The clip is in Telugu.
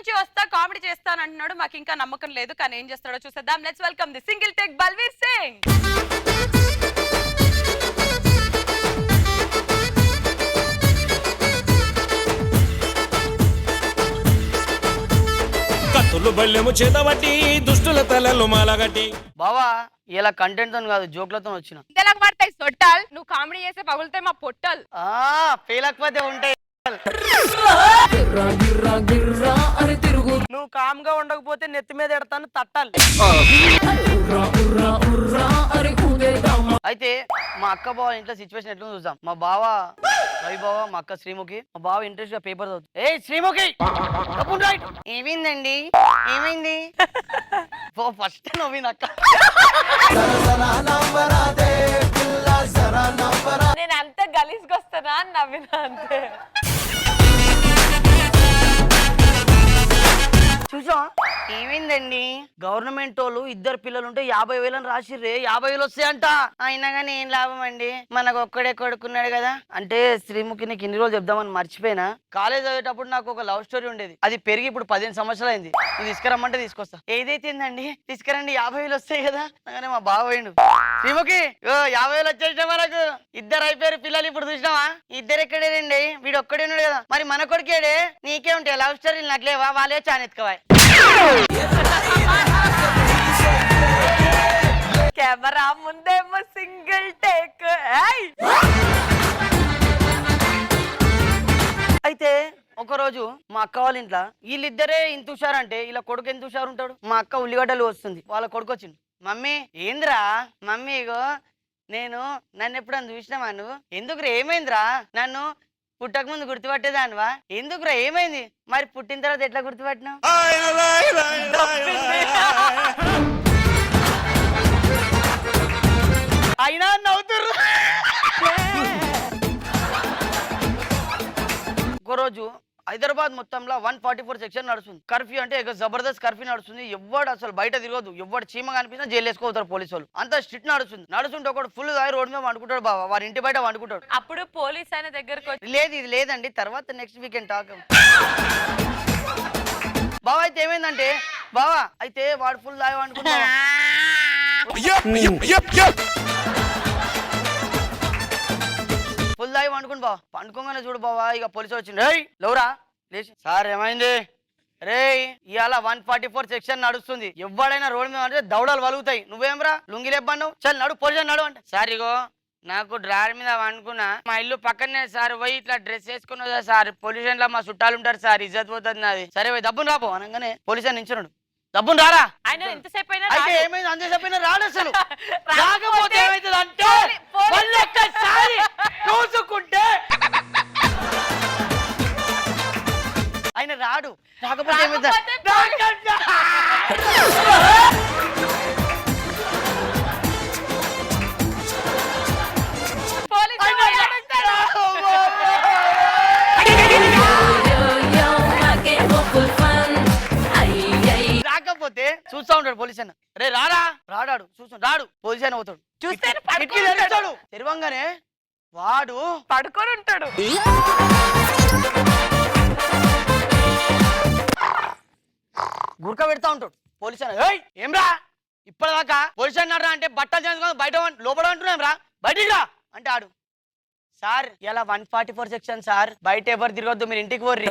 నుంచి వస్తా కామెడీ చేస్తాను అంటున్నాడు. మాకు ఇంకా నమ్మకం లేదు, కానీ ఏం చేస్తాడో చూసేద్దాం. Let's welcome the single take Balvir Singh. కత్తులు బల్లెము చేతబట్టి దుష్టుల తలలు మాలగట్టి. బావా ఇలా కంటెంట్ తో కాదు జోక్లతో వచ్చిన. ఇంతలాగా పడతాయి సొట్టాల్, నువ్వు కామెడీ చేస్తే పగులుతాయి మా పొట్టాలు. పేలకపోతే ఉంటాయి. నువ్వు కామ్ గా ఉండకపోతే నెత్తి మీద ఎడతాను తట్టాలి. అయితే మా అక్క బావ ఇంట్లో సిచ్యువేషన్ ఎట్లా చూద్దాం. మా బావ రవి బావ, మా అక్క శ్రీముఖి. మా బావ ఇంట్రెస్ట్ గా పేపర్ చదువుతుంది. ఏ శ్రీముఖి ఏమైందండి, ఏమైంది? ఫస్ట్ నవ్వింది అక్క. నేను అంత గలీజ్గా వస్తానా అని నవ్వినా అంతే. చూసా ఏమైందండి? గవర్నమెంట్ వాళ్ళు 2 పిల్లలు ఉంటే 50,000 రాసిర్రే, 50,000 వస్తాయంట. అయినా కానీ ఏం లాభం అండి, మనకు ఒక్కడే కొడుకున్నాడు కదా. అంటే శ్రీముఖి నీకు ఇన్ని రోజులు చెప్దామని మర్చిపోయినా. కాలేజ్ చదివేటప్పుడు నాకు ఒక లవ్ స్టోరీ ఉండేది, అది పెరిగి ఇప్పుడు 15 సంవత్సరాలు అయింది. ఇది తీసుకురమ్మంటే తీసుకొస్తా. ఏదైతేందండి తీసుకురండి, 50,000 వస్తాయి కదా. కానీ మా బావ పోయిండు. శ్రీముఖి 50,000 వచ్చేసిన మనకు 2 అయిపోయారు పిల్లలు. ఇప్పుడు చూసినావా 2 ఎక్కడేనండి, వీడు ఒక్కడే ఉన్నాడు కదా. మరి మన కొడుకేడే? నీకే ఉంటాయి లవ్ స్టోరీలు, నాకు లేవా? వాళ్ళే చానెత్తుకోవా. కెమెరా ముందేమో సింగిల్ టేక్. అయితే ఒక రోజు మా అక్క వాళ్ళ ఇంట్లో వీళ్ళిద్దరే ఇంత హుషారంటే ఇలా కొడుకు ఎంత హుషారు ఉంటాడు. మా అక్క ఉల్లిగడ్డలు వస్తుంది, వాళ్ళ కొడుకు వచ్చింది. మమ్మీ ఏంద్రా? మమ్మీ ఇగో నన్ను ఎప్పుడన్నా చూసినావా నువ్వు? ఎందుకురా ఏమైందిరా? నన్ను పుట్టక ముందు గుర్తుపట్టేదానివా? ఎందుకురా ఏమైంది? మరి పుట్టిన తర్వాత ఎట్లా గుర్తుపట్టినావు? అయినా నవ్వుతుర్రు. ఒకరోజు హైదరాబాద్ మొత్తంలో 144 సెక్షన్ నడుస్తుంది. కర్ఫ్యూ అంటే ఇక జబర్దస్త్ కర్ఫ్యూ నడుస్తుంది. ఎవ్వడు అసలు బయట తిరగదు, ఎవ్వడు చీమ కనిపించినా జైలు వేసుకోతారు పోలీసు వాళ్ళు. అంత స్ట్రిక్ట్ నడుస్తుంటే ఒకడు ఫుల్ రోడ్ మీద వండుకుంటాడు బాబా, వారి ఇంటి బయట వండుకుంటాడు. అప్పుడు పోలీస్ ఆయన దగ్గరకు లేదు ఇది లేదండి, తర్వాత నెక్స్ట్ వీకెండ్ టాక్. బావా అయితే ఏమైందంటే, బావా అయితే వాడు ఫుల్ దాయి వండుకుంటా. ఫుల్ దాయి వండుకుని బావా పండుకోగానే చూడు బావా ఇక పోలీసు వచ్చింది. లౌరా లేచి, సార్ ఏమైంది? రే ఇవాళ 144 సెక్షన్ నడుస్తుంది, ఎవడైనా రోడ్ మీద అంటే దౌడలు వలుగుతాయి. నువ్వేమరా లుంగి లేపన్నావు? చల్ నడు, పోలీసు నడు అంటే. సార్ ఇగో నాకు డ్రైవర్ మీద వండుకున్నా, మా ఇల్లు పక్కనే సార్, పోయి ఇట్లా డ్రెస్ వేసుకున్నా సార్, పొల్యూషన్ లో మా చుట్టాలు ఉంటారు సార్, ఇజ్జత్ పోతుంది నాది. సరే పోయి దబ్బును రాబో అనగానే పోలీసు నించున్నాడు. దబ్బును రారా. ఆయన ఎంతసేపు అయినా అయితే ఏమైంది? అంతసేపు అయినా రాడు అసలు. రాకపోతే ఏమైతుంది అంటే ఒక్కసారి చూసుకుంటే ఆయన రాడు. రాకపోతే ఏమైంది? రాకపోతే చూస్తా ఉంటాడు పోలీస్ అన్న. రే రాడా? రాడాడు. చూస్తాడు, రాడు. పోలీస్ అన్న పోతాడు. తెరవంగానే వాడు పడుకొని ఉంటాడు. గురక పెడతా ఉంటాడు. పోలీస్ అన్న ఏమ్రా ఇప్పటిదాకా పోలీస్ అన్నారా అంటే బట్టలు చేసుకుని బయట లోపల అంటున్నాం రా, బయటికి రా అంటే ఆడు సార్ ఇలా 144 సెక్షన్ సార్, బయట ఎవరు తిరగొద్దు, మీరు ఇంటికి పోర్రి.